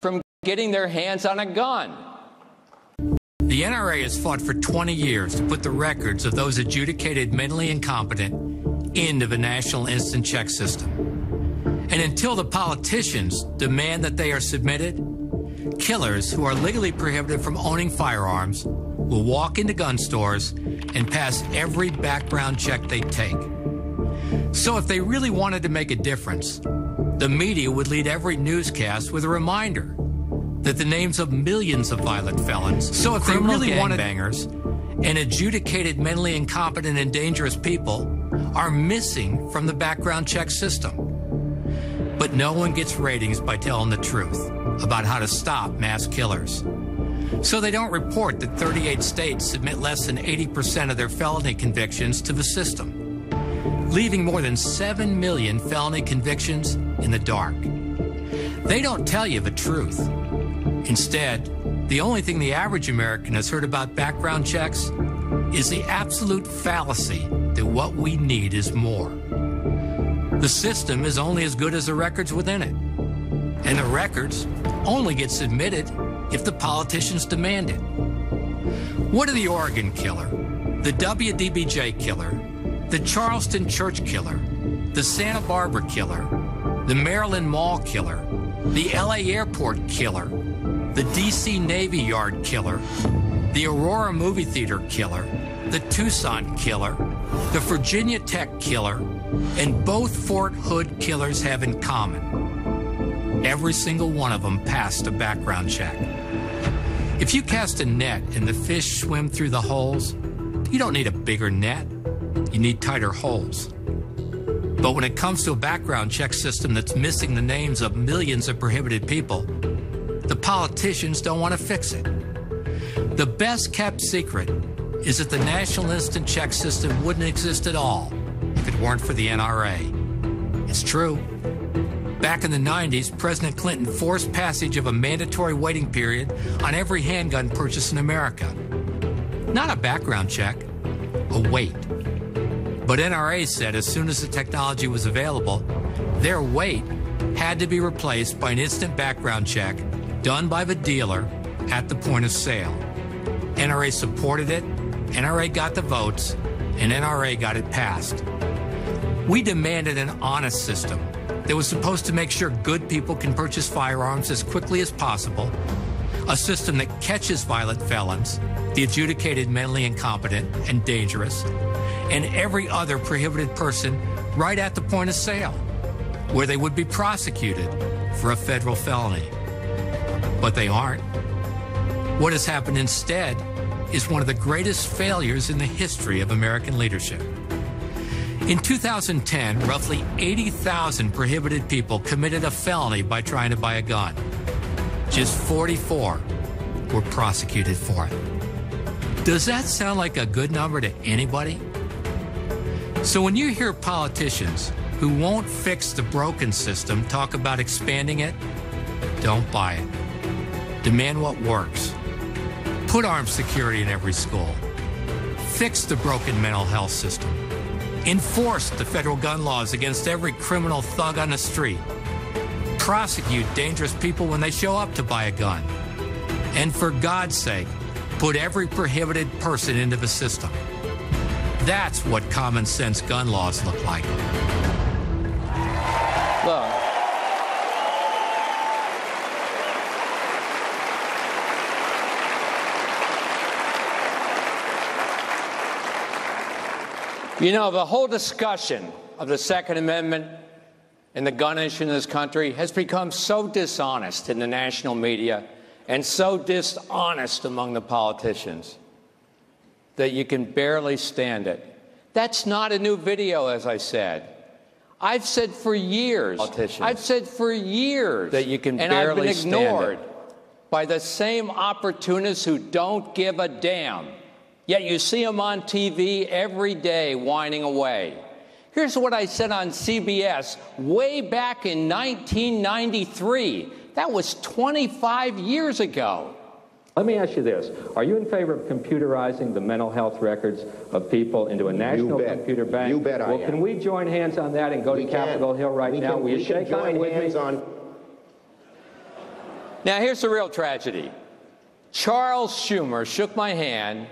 from getting their hands on a gun. The NRA has fought for 20 years to put the records of those adjudicated mentally incompetent into the National Instant Check System. And until the politicians demand that they are submitted, killers who are legally prohibited from owning firearms will walk into gun stores and pass every background check they take. So if they really wanted to make a difference, the media would lead every newscast with a reminder that the names of millions of violent felons, so if they really wanted gangbangers and adjudicated mentally incompetent and dangerous people are missing from the background check system. But no one gets ratings by telling the truth about how to stop mass killers. So they don't report that 38 states submit less than 80% of their felony convictions to the system, leaving more than 7 million felony convictions in the dark. They don't tell you the truth. Instead, the only thing the average American has heard about background checks is the absolute fallacy that what we need is more. The system is only as good as the records within it, and the records only get submitted if the politicians demand it. What are the Oregon killer, the WDBJ killer, the Charleston church killer, the Santa Barbara killer, the Maryland Mall killer, the LA airport killer, the DC Navy Yard killer, the Aurora movie theater killer, the Tucson killer, the Virginia Tech killer, and both Fort Hood killers have in common: every single one of them passed a background check. If you cast a net and the fish swim through the holes, you don't need a bigger net, you need tighter holes. But when it comes to a background check system that's missing the names of millions of prohibited people, the politicians don't want to fix it. The best kept secret is that the National Instant Check System wouldn't exist at all if it weren't for the NRA. It's true. Back in the 90s, President Clinton forced passage of a mandatory waiting period on every handgun purchased in America. Not a background check, a wait. But NRA said as soon as the technology was available, their wait had to be replaced by an instant background check done by the dealer at the point of sale. NRA supported it, NRA got the votes, and NRA got it passed. We demanded an honest system that was supposed to make sure good people can purchase firearms as quickly as possible, a system that catches violent felons, the adjudicated mentally incompetent and dangerous, and every other prohibited person right at the point of sale, where they would be prosecuted for a federal felony. But they aren't. What has happened instead is one of the greatest failures in the history of American leadership. In 2010, roughly 80,000 prohibited people committed a felony by trying to buy a gun. Just 44 were prosecuted for it. Does that sound like a good number to anybody? So when you hear politicians who won't fix the broken system talk about expanding it, don't buy it. Demand what works. Put armed security in every school. Fix the broken mental health system. Enforce the federal gun laws against every criminal thug on the street. Prosecute dangerous people when they show up to buy a gun. And for God's sake, put every prohibited person into the system. That's what common sense gun laws look like. Look, you know, the whole discussion of the Second Amendment and the gun issue in this country has become so dishonest in the national media and so dishonest among the politicians that you can barely stand it. That's not a new video, as I said. I've said for years, that you can barely stand it. And I've been ignored by the same opportunists who don't give a damn. Yet you see them on TV every day whining away. Here's what I said on CBS way back in 1993. That was 25 years ago. Let me ask you this. Are you in favor of computerizing the mental health records of people into a national computer bank? You bet I am. Well, can we join hands on that and go to Capitol Hill right now? Will you shake on it with me? Now, here's the real tragedy. Charles Schumer shook my hand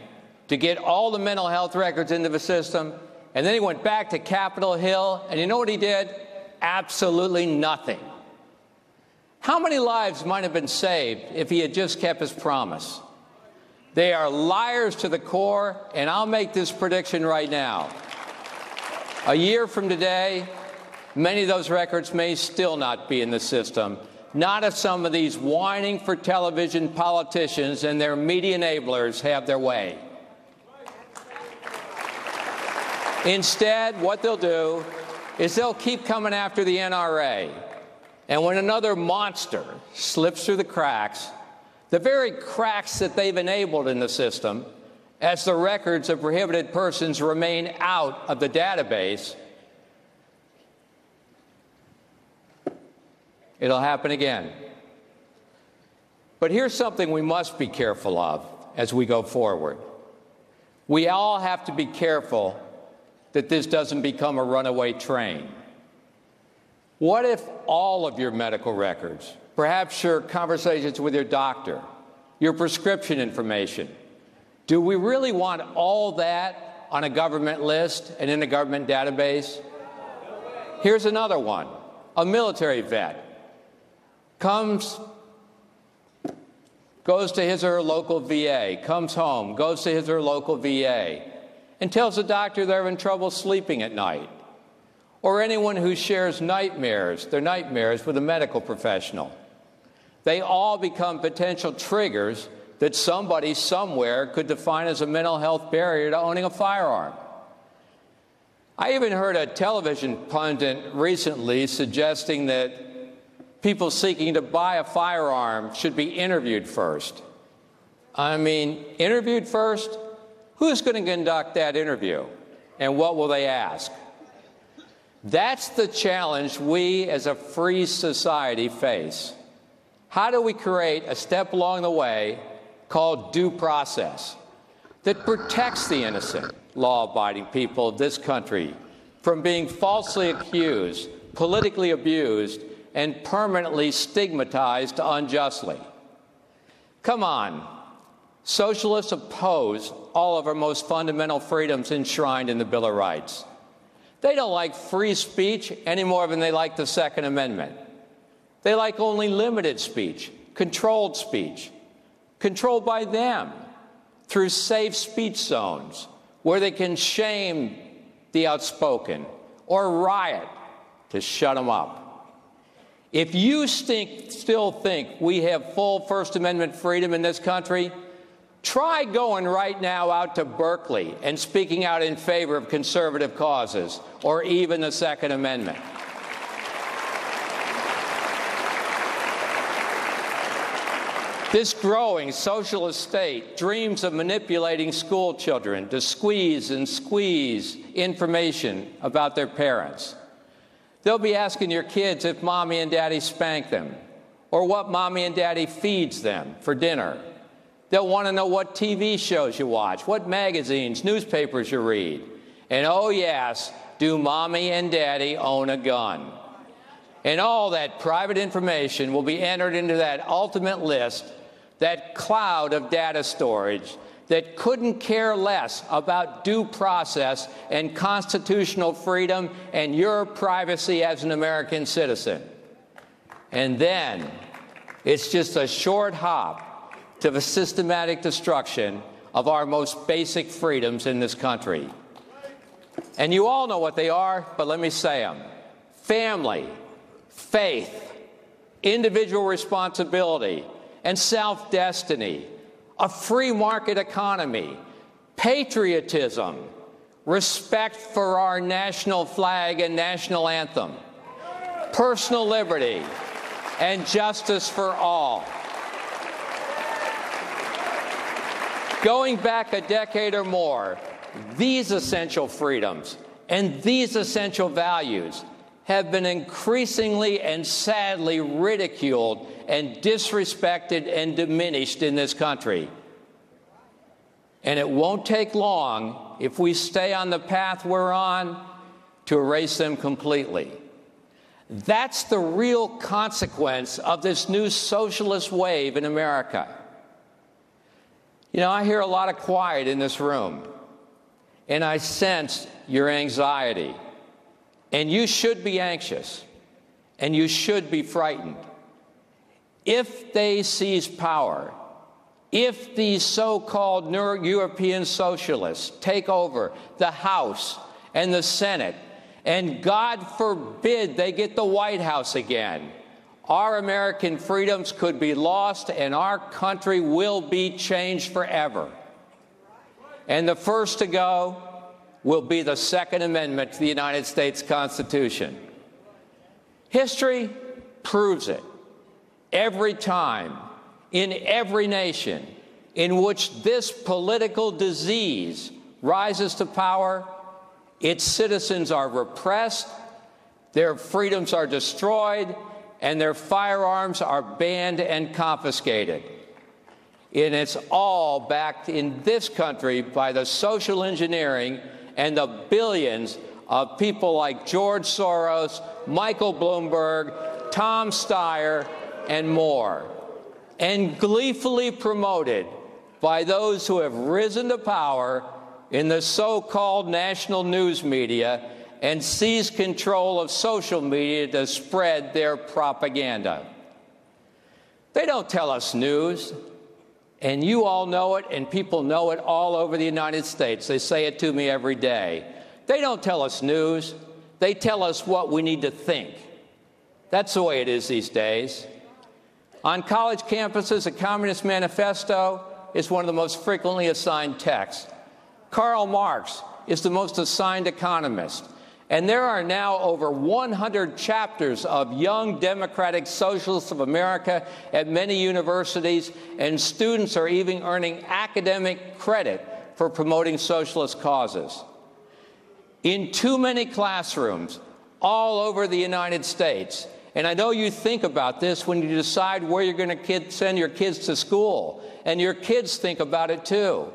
to get all the mental health records into the system, and then he went back to Capitol Hill, and you know what he did? Absolutely nothing. How many lives might have been saved if he had just kept his promise? They are liars to the core, and I'll make this prediction right now. A year from today, many of those records may still not be in the system, not if some of these whining for television politicians and their media enablers have their way. Instead, what they'll do is they'll keep coming after the NRA. And when another monster slips through the cracks, the very cracks that they've enabled in the system, as the records of prohibited persons remain out of the database, it'll happen again. But here's something we must be careful of as we go forward. We all have to be careful that this doesn't become a runaway train. What if all of your medical records, perhaps your conversations with your doctor, your prescription information, do we really want all that on a government list and in a government database? Here's another one. A military vet goes to his or her local VA, comes home, goes to his or her local VA, and tells the doctor they're having trouble sleeping at night. Or anyone who shares their nightmares with a medical professional. They all become potential triggers that somebody somewhere could define as a mental health barrier to owning a firearm. I even heard a television pundit recently suggesting that people seeking to buy a firearm should be interviewed first. I mean, interviewed first? Who's going to conduct that interview? And what will they ask? That's the challenge we as a free society face. How do we create a step along the way called due process that protects the innocent, law-abiding people of this country from being falsely accused, politically abused, and permanently stigmatized unjustly? Come on. Socialists oppose all of our most fundamental freedoms enshrined in the Bill of Rights. They don't like free speech any more than they like the Second Amendment. They like only limited speech, controlled by them through safe speech zones where they can shame the outspoken or riot to shut them up. If you still think we have full First Amendment freedom in this country, try going right now out to Berkeley and speaking out in favor of conservative causes or even the Second Amendment. This growing socialist state dreams of manipulating school children to squeeze information about their parents. They'll be asking your kids if mommy and daddy spank them or what mommy and daddy feeds them for dinner. They'll want to know what TV shows you watch, what magazines, newspapers you read. And oh yes, do mommy and daddy own a gun? And all that private information will be entered into that ultimate list, that cloud of data storage that couldn't care less about due process and constitutional freedom and your privacy as an American citizen. And then it's just a short hop to the systematic destruction of our most basic freedoms in this country. And you all know what they are, but let me say them. Family, faith, individual responsibility, and self-destiny, a free market economy, patriotism, respect for our national flag and national anthem, personal liberty, and justice for all. Going back a decade or more, these essential freedoms and these essential values have been increasingly and sadly ridiculed and disrespected and diminished in this country. And it won't take long, if we stay on the path we're on, to erase them completely. That's the real consequence of this new socialist wave in America. You know, I hear a lot of quiet in this room, and I sense your anxiety. And you should be anxious, and you should be frightened. If they seize power, if these so-called European socialists take over the House and the Senate, and God forbid they get the White House again, our American freedoms could be lost and our country will be changed forever. And the first to go will be the Second Amendment to the United States Constitution. History proves it. Every time, in every nation in which this political disease rises to power, its citizens are repressed, their freedoms are destroyed, and their firearms are banned and confiscated. And it's all backed in this country by the social engineering and the billions of people like George Soros, Michael Bloomberg, Tom Steyer, and more, and gleefully promoted by those who have risen to power in the so-called national news media and seized control of social media to spread their propaganda. They don't tell us news, and you all know it, and people know it all over the United States. They say it to me every day. They don't tell us news. They tell us what we need to think. That's the way it is these days. On college campuses, a Communist Manifesto is one of the most frequently assigned texts. Karl Marx is the most assigned economist. And there are now over 100 chapters of Young Democratic Socialists of America at many universities, and students are even earning academic credit for promoting socialist causes. In too many classrooms all over the United States, and I know you think about this when you decide where you're going to send your kids to school, and your kids think about it too.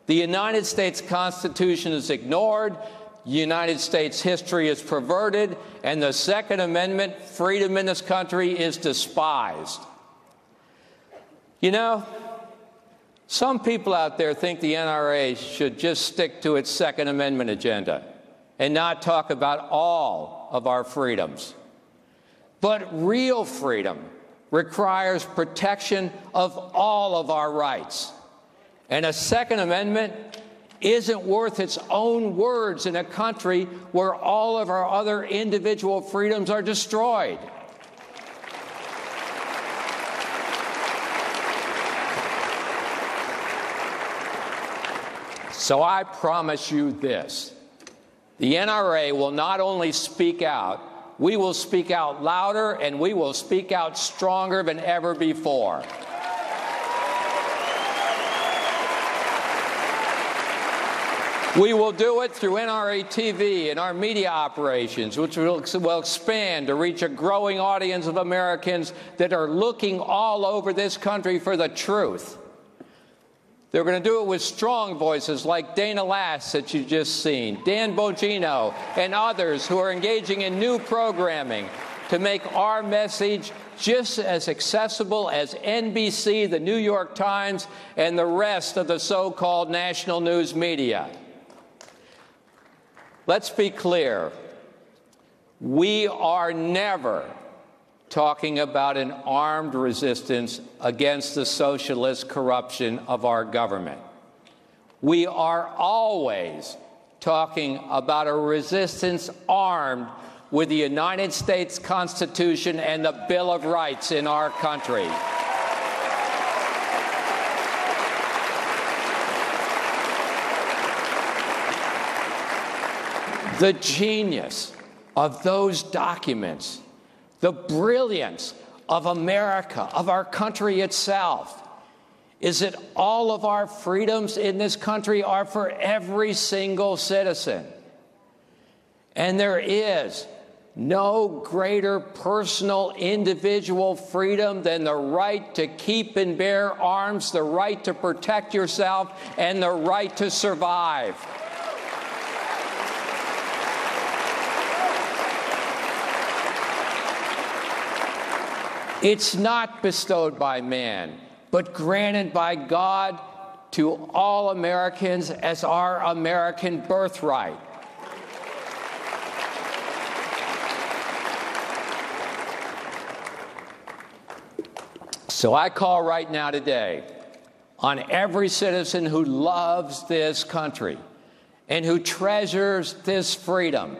The United States Constitution is ignored, United States history is perverted, and the Second Amendment, freedom in this country, is despised. You know, some people out there think the NRA should just stick to its Second Amendment agenda and not talk about all of our freedoms. But real freedom requires protection of all of our rights. And a Second Amendment isn't worth its own words in a country where all of our other individual freedoms are destroyed. So I promise you this: the NRA will not only speak out, we will speak out louder, and we will speak out stronger than ever before. We will do it through NRA TV and our media operations, which will expand to reach a growing audience of Americans that are looking all over this country for the truth. They're going to do it with strong voices like Dana Lass that you've just seen, Dan Bongino, and others who are engaging in new programming to make our message just as accessible as NBC, the New York Times, and the rest of the so-called national news media. Let's be clear. We are never talking about an armed resistance against the socialist corruption of our government. We are always talking about a resistance armed with the United States Constitution and the Bill of Rights in our country. The genius of those documents, the brilliance of America, of our country itself, is that all of our freedoms in this country are for every single citizen. And there is no greater personal individual freedom than the right to keep and bear arms, the right to protect yourself, and the right to survive. It's not bestowed by man, but granted by God to all Americans as our American birthright. So I call right now today on every citizen who loves this country and who treasures this freedom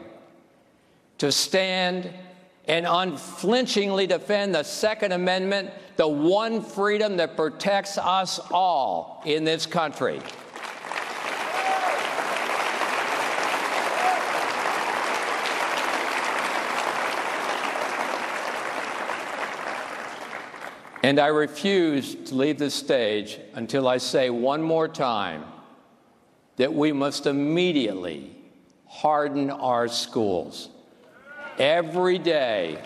to stand and unflinchingly defend the Second Amendment, the one freedom that protects us all in this country. And I refuse to leave the stage until I say one more time that we must immediately harden our schools. Every day,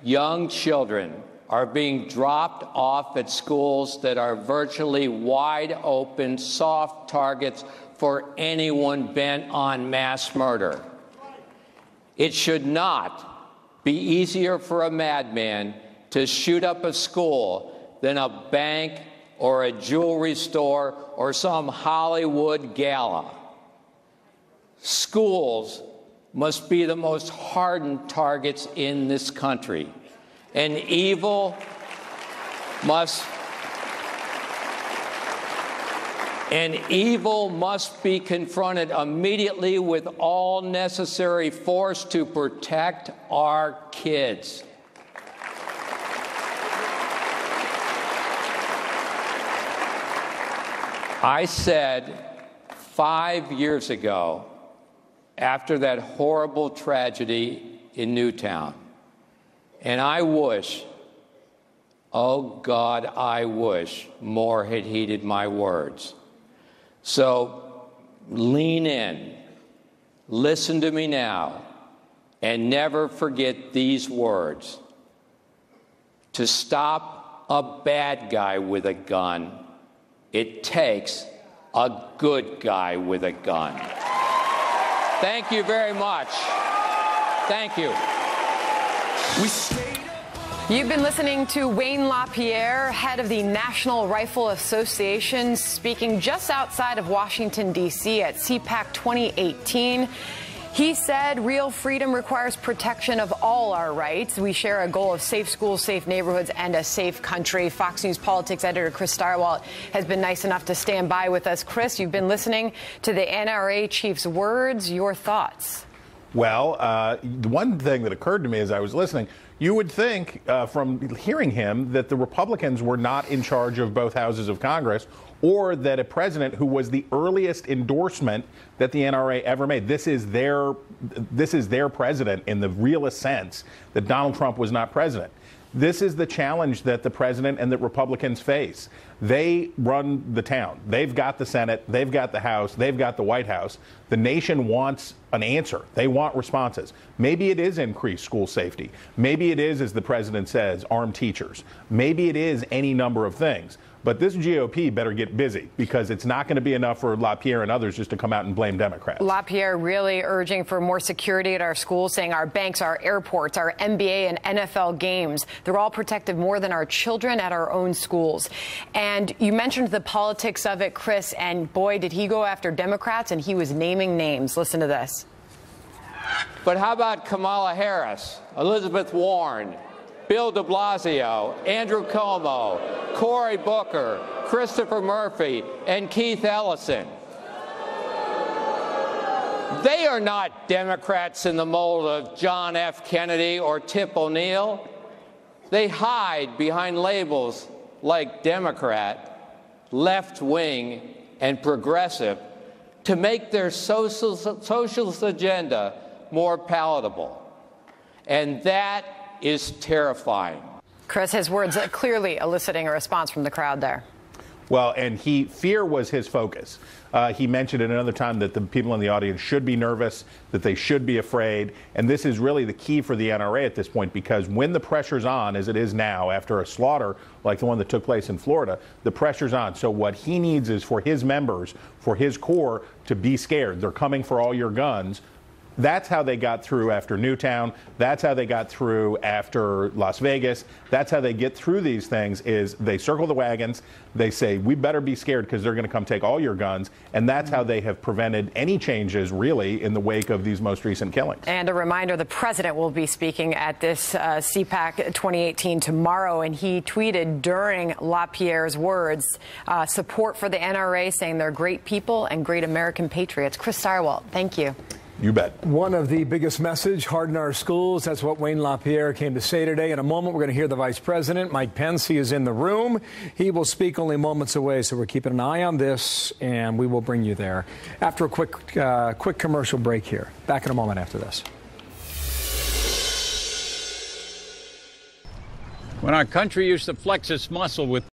young children are being dropped off at schools that are virtually wide open, soft targets for anyone bent on mass murder. It should not be easier for a madman to shoot up a school than a bank or a jewelry store or some Hollywood gala. Schools must be the most hardened targets in this country, and evil must be confronted immediately with all necessary force to protect our kids. I said 5 years ago, after that horrible tragedy in Newtown, and I wish, oh God, I wish more had heeded my words. So lean in, listen to me now, and never forget these words. To stop a bad guy with a gun, it takes a good guy with a gun. Thank you very much. Thank you. You've been listening to Wayne LaPierre, head of the National Rifle Association, speaking just outside of Washington, D.C. at cpac 2018. He said real freedom requires protection of all our rights. We share a goal of safe schools, safe neighborhoods, and a safe country. Fox News politics editor Chris Stirewalt has been nice enough to stand by with us. Chris, you've been listening to the NRA chief's words. Your thoughts? Well, the one thing that occurred to me as I was listening, you would think from hearing him that the Republicans were not in charge of both houses of Congress, or that a president who was the earliest endorsement that the NRA ever made. This is their president in the realest sense, that Donald Trump was not president. This is the challenge that the president and the Republicans face. They run the town. They've got the Senate. They've got the House. They've got the White House. The nation wants an answer. They want responses. Maybe it is increased school safety. Maybe it is, as the president says, armed teachers. Maybe it is any number of things. But this GOP better get busy, because it's not going to be enough for LaPierre and others just to come out and blame Democrats. LaPierre really urging for more security at our schools, saying our banks, our airports, our NBA and NFL games, they're all protected more than our children at our own schools. And you mentioned the politics of it, Chris, and boy, did he go after Democrats, and he was naming names. Listen to this. But how about Kamala Harris, Elizabeth Warren, Bill de Blasio, Andrew Cuomo, Cory Booker, Christopher Murphy, and Keith Ellison? They are not Democrats in the mold of John F. Kennedy or Tip O'Neill. They hide behind labels like Democrat, left-wing, and progressive to make their socialist agenda more palatable. And that is terrifying. Chris, his words clearly eliciting a response from the crowd there. Well, and fear was his focus. He mentioned at another time that the people in the audience should be nervous, that they should be afraid. And this is really the key for the NRA at this point, because when the pressure's on, as it is now, after a slaughter like the one that took place in Florida, the pressure's on. So what he needs is for his members, for his core, to be scared. They're coming for all your guns. That's how they got through after Newtown. That's how they got through after Las Vegas. That's how they get through these things, is they circle the wagons. They say, we better be scared because they're going to come take all your guns. And that's how they have prevented any changes, really, in the wake of these most recent killings. And a reminder, the president will be speaking at this CPAC 2018 tomorrow. And he tweeted during LaPierre's words, support for the NRA, saying they're great people and great American patriots. Chris Stirewalt, thank you. You bet. One of the biggest message, harden our schools. That's what Wayne LaPierre came to say today. In a moment, we're going to hear the vice president, Mike Pence. He is in the room. He will speak only moments away, so we're keeping an eye on this, and we will bring you there after a quick commercial break here. Back in a moment after this. When our country used to flex its muscle with